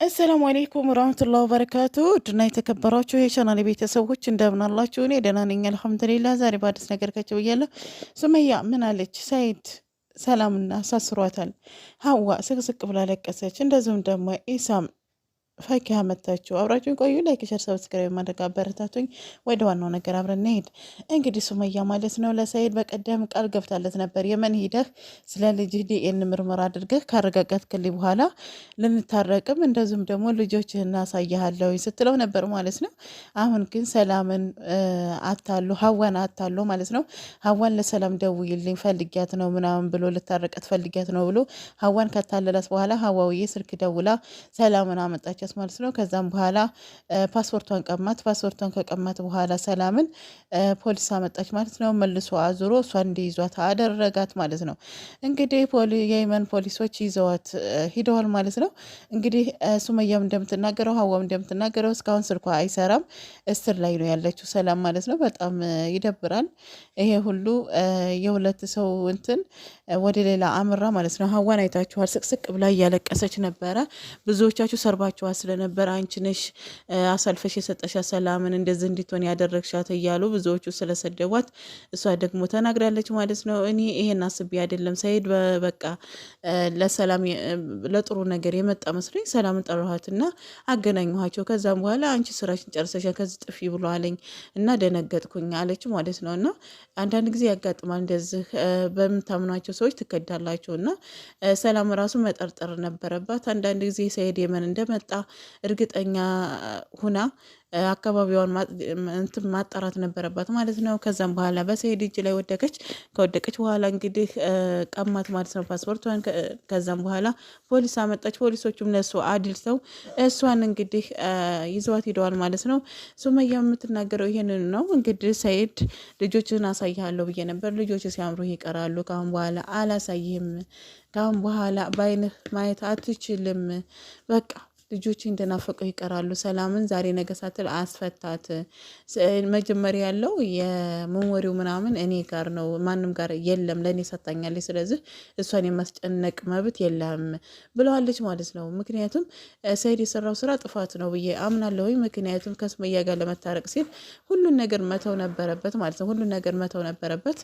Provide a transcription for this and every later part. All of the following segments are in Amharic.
አሰላሙ አሌይኩም ወራህመቱላሂ ወበረካቱ ድና የተከበራችሁ የቻናል ቤተሰቦች እንደምን አላችሁ? እኔ ደህና ነኝ አልሐምዱሊላህ። ዛሬ በአዲስ ነገር ከች ብያለሁ። ሱመያ ምን አለች? ሰኢድ ሰላምና አሳስሯታል። ሀዋ ስቅስቅ ብላ ለቀሰች። እንደዚሁም ደግሞ ኢሳም ፈኪሀ መታችሁ። አብራችሁን ቆዩ። ላይክ፣ ሸር፣ ሰብስክራይብ ማድረግ አበረታቱኝ። ወደ ዋናው ነገር አብረን እንሄድ። እንግዲህ ሱመያ ማለት ነው ለሰኢድ በቀደም ቃል ገብታለት ነበር። የመን ሂደህ ስለ ልጅህ ዲኤን ምርመራ አድርገህ ካረጋገጥክልኝ በኋላ ልንታረቅም እንደዚሁም ደግሞ ልጆችህን አሳያለሁ ስትለው ነበር ማለት ነው። አሁን ግን ሰላምን ሀዋን አታሎ ማለት ነው። ሀዋን ለሰላም ደውይልኝ ፈልጊያት ነው ምናምን ብሎ ልታረቀት ፈልጊያት ነው ብሎ ሀዋን ካታለላት በኋላ ሀዋውዬ ስልክ ደውላ ሰላምን አመጣቻት ማለት ነው። ከዛም በኋላ ፓስፖርቷን ቀማት። ፓስፖርቷን ከቀማት በኋላ ሰላምን ፖሊስ አመጣች ማለት ነው። መልሶ አዙሮ እሷን እንዲይዟት አደረጋት ማለት ነው። እንግዲህ የየመን ፖሊሶች ይዘዋት ሂደዋል ማለት ነው። እንግዲህ ሱመያም እንደምትናገረው ሀዋም እንደምትናገረው እስካሁን ስልኳ አይሰራም፣ እስር ላይ ነው ያለችው ሰላም ማለት ነው። በጣም ይደብራል። ይሄ ሁሉ የሁለት ሰው እንትን ወደ ሌላ አምራ ማለት ነው። ሀዋን አይታችኋል፣ ስቅስቅ ብላ እያለቀሰች ነበረ። ብዙዎቻችሁ ሰርባችኋል ስለነበር አንቺ ነሽ አሳልፈሽ የሰጠሻት ሰላምን እንደዚህ እንድትሆን ያደረግሻት እያሉ ብዙዎቹ ስለሰደቧት እሷ ደግሞ ተናግራለች ማለት ነው። እኔ ይሄን አስቤ አይደለም ሰኢድ በቃ ለሰላም ለጥሩ ነገር የመጣ መስሎኝ ሰላምን ጠራኋትና አገናኘኋቸው። ከዛም በኋላ አንቺ ስራሽን ጨርሰሻል ከዚህ ጥፊ ብሎ አለኝ እና ደነገጥኩኝ አለች ማለት ነው። እና አንዳንድ ጊዜ ያጋጥማል እንደዚህ በምታምኗቸው ሰዎች ትከዳላቸው እና ሰላም ራሱ መጠርጠር ነበረባት። አንዳንድ ጊዜ ሰኢድ የመን እንደመጣ እርግጠኛ ሁና አካባቢዋን ማጣራት ነበረባት ማለት ነው። ከዛም በኋላ በሰኢድ እጅ ላይ ወደቀች። ከወደቀች በኋላ እንግዲህ ቀማት ማለት ነው ፓስፖርቷን። ከዛም በኋላ ፖሊስ አመጣች። ፖሊሶቹም ለሱ አድልተው እሷን እንግዲህ ይዘዋት ሂደዋል ማለት ነው። ሱመያ የምትናገረው ይሄንን ነው። እንግዲህ ሰኢድ ልጆችን አሳይሃለሁ ብዬ ነበር፣ ልጆች ሲያምሩ ይቀራሉ፣ ካሁን በኋላ አላሳይህም፣ ካሁን በኋላ በአይንህ ማየት አትችልም፣ በቃ ልጆች እንደናፈቀው ይቀራሉ። ሰላምን ዛሬ ነገ ሳትል አስፈታት። መጀመሪያ ያለው የመወሪው ምናምን እኔ ጋር ነው፣ ማንም ጋር የለም፣ ለእኔ ሰታኛለች። ስለዚህ እሷን የማስጨነቅ መብት የለም ብለዋለች ማለት ነው። ምክንያቱም ሰኢድ የሰራው ስራ ጥፋት ነው ብዬ አምናለሁ። ምክንያቱም ከሱመያ ጋር ለመታረቅ ሲል ሁሉን ነገር መተው ነበረበት ማለት ነው። ሁሉን ነገር መተው ነበረበት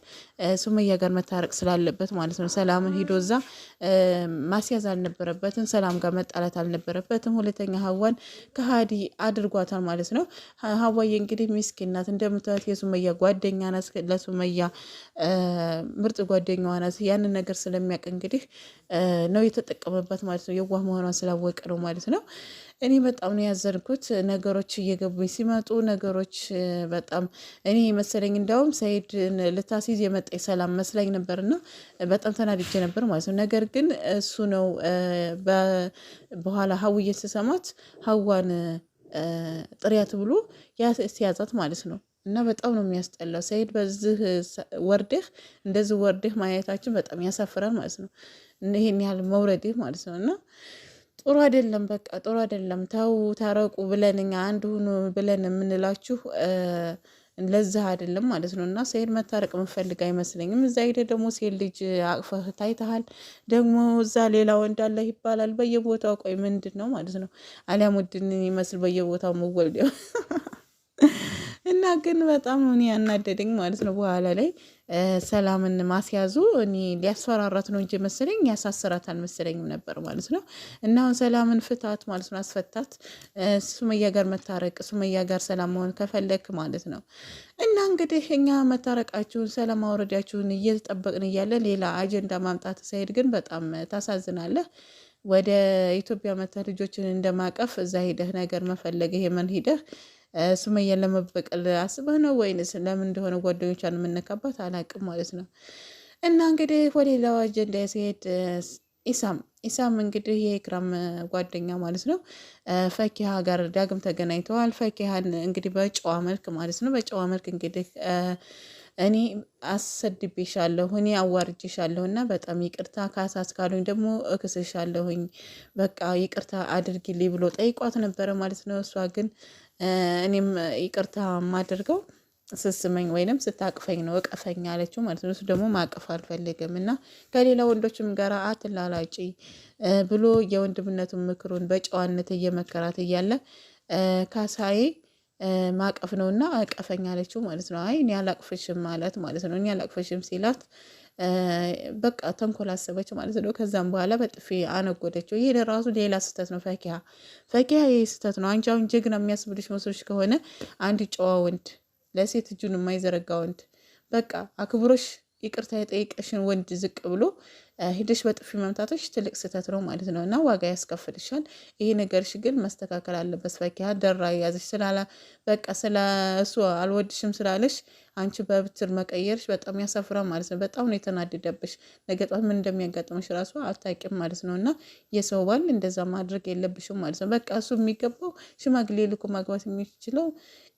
ሱመያ ጋር መታረቅ ስላለበት ማለት ነው። ሰላምን ሂዶ እዛ ማስያዝ አልነበረበትም። ሰላም ጋር መጣላት አልነበረበትም። ሁለተኛ ሀዋን ከሀዲ አድርጓታል ማለት ነው። ሀዋዬ እንግዲህ ሚስኪን ናት እንደምታዩት፣ የሱመያ ጓደኛ ናት፣ ለሱመያ ምርጥ ጓደኛዋ ናት። ያንን ነገር ስለሚያውቅ እንግዲህ ነው የተጠቀመበት ማለት ነው። የዋህ መሆኗን ስላወቀ ነው ማለት ነው። እኔ በጣም ነው ያዘንኩት። ነገሮች እየገቡኝ ሲመጡ ነገሮች በጣም እኔ መሰለኝ እንዲያውም ሰኢድ ልታስይዝ የመጣች ሰላም መስላኝ ነበርና በጣም ተናድጄ ነበር ማለት ነው። ነገር ግን እሱ ነው በኋላ ሀውዬ ስሰማት ሀዋን ጥሪያት ብሎ ሲያዛት ማለት ነው። እና በጣም ነው የሚያስጠላው። ሰኢድ በዚህ እንደዚህ ወርደህ ማየታችን በጣም ያሳፍራል ማለት ነው። ይሄን ያህል መውረድህ ማለት ነው እና ጥሩ አይደለም። በቃ ጥሩ አይደለም። ተው ታረቁ ብለን እኛ አንድ ሁኑ ብለን የምንላችሁ ለዛ አይደለም ማለት ነው። እና ሰኢድ መታረቅ የምፈልግ አይመስለኝም። እዛ ሄደ ደግሞ ሴት ልጅ አቅፈህ ታይተሃል። ደግሞ እዛ ሌላ ወንድ አለ ይባላል በየቦታው። ቆይ ምንድን ነው ማለት ነው? አሊያም ውድን ይመስል በየቦታው መወልድ እና ግን በጣም እኔ ያናደደኝ ማለት ነው በኋላ ላይ ሰላምን ማስያዙ እኔ ሊያስፈራራት ነው እንጂ መሰለኝ ያሳስራት አልመሰለኝም ነበር ማለት ነው። እና አሁን ሰላምን ፍታት ማለት ነው፣ አስፈታት። ሱመያ ጋር መታረቅ፣ ሱመያ ጋር ሰላም መሆን ከፈለክ ማለት ነው። እና እንግዲህ እኛ መታረቃችሁን ሰላም ማውረዳችሁን እየጠበቅን እያለ ሌላ አጀንዳ ማምጣት ሰኢድ ግን በጣም ታሳዝናለህ። ወደ ኢትዮጵያ መተህ ልጆችን እንደማቀፍ እዛ ሂደህ ነገር መፈለግ የመን ሂደህ ሱመያን ለመበቀል አስበህ ነው ወይንስ ለምን እንደሆነ ጓደኞቿን የምነካባት አላቅም ማለት ነው። እና እንግዲህ ወደ ሌላው አጀንዳ ሲሄድ ኢሳም እንግዲህ የኢክራም ጓደኛ ማለት ነው ፈኪሀ ጋር ዳግም ተገናኝተዋል። ፈኪሀን እንግዲህ በጨዋ መልክ ማለት ነው፣ በጨዋ መልክ እንግዲህ እኔ አሰድቤሻለሁ፣ እኔ አዋርጄሻለሁ እና በጣም ይቅርታ ካሳስ ካሉኝ ደግሞ እክስሻለሁኝ፣ በቃ ይቅርታ አድርጊልኝ ብሎ ጠይቋት ነበረ ማለት ነው። እሷ ግን እኔም ይቅርታ የማደርገው ስስመኝ ወይንም ስታቅፈኝ ነው እቀፈኝ አለችው ማለት ነው። እሱ ደግሞ ማቀፍ አልፈልግም እና ከሌላ ወንዶችም ጋር አትላላጪ ብሎ የወንድምነቱን ምክሩን በጨዋነት እየመከራት እያለ ካሳዬ ማቀፍ ነውና እቀፈኝ አለችው ማለት ነው። አይ እኔ አላቅፍሽም ማለት ነው። እኔ አላቅፍሽም ሲላት በቃ ተንኮል አሰበች ማለት ነው። ከዛም በኋላ በጥፊ አነጎደችው። ይሄ ራሱ ሌላ ስህተት ነው። ፈኪሀ ይሄ ስህተት ነው። አንቺ አሁን ጀግና የሚያስብልሽ መስሎሽ ከሆነ አንድ ጨዋ ወንድ ለሴት እጁን የማይዘረጋ ወንድ በቃ አክብሮሽ ይቅርታ የጠየቀሽን ወንድ ዝቅ ብሎ ሂደሽ በጥፊ መምታቶች ትልቅ ስህተት ነው ማለት ነው እና ዋጋ ያስከፍልሻል። ይሄ ነገርሽ ግን መስተካከል አለበት። ፈኪሀ ደራ ያዘሽ ስላላ በቃ ስለ እሱ አልወድሽም ስላለሽ አንቺ በብትር መቀየርሽ በጣም ያሳፍራል ማለት ነው። በጣም ነው የተናደደብሽ። ነገ ጧት ምን እንደሚያጋጥምሽ ራሱ አታውቂም ማለት ነው እና የሰው ባል እንደዛ ማድረግ የለብሽም ማለት ነው። በቃ እሱ የሚገባው ሽማግሌ ልኮ ማግባት የሚችለው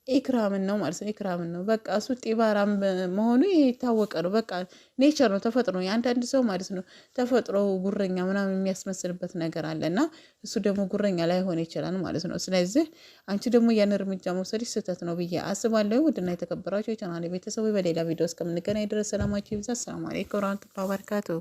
ኢክራምን ነው ማለት ነው። ኢክራምን ነው በቃ እሱ ጢባራም መሆኑ ይሄ የታወቀ ነው። በቃ ኔቸር ነው፣ ተፈጥሮ ነው። የአንዳንድ ሰው ማለት ነው ተፈጥሮ ጉረኛ ምናምን የሚያስመስልበት ነገር አለ እና እሱ ደግሞ ጉረኛ ላይሆን ይችላል ማለት ነው። ስለዚህ አንቺ ደግሞ ያን እርምጃ መውሰድሽ ስህተት ነው ብዬ አስባለሁ። ውድና የተከበራችሁ የቻናሌ ቤተሰቦች በሌላ ቪዲዮ እስከምንገናኝ ድረስ ሰላማችሁ ይብዛ። ሰላም አለይኩም ወራህመቱላሂ ወበረካቱሁ።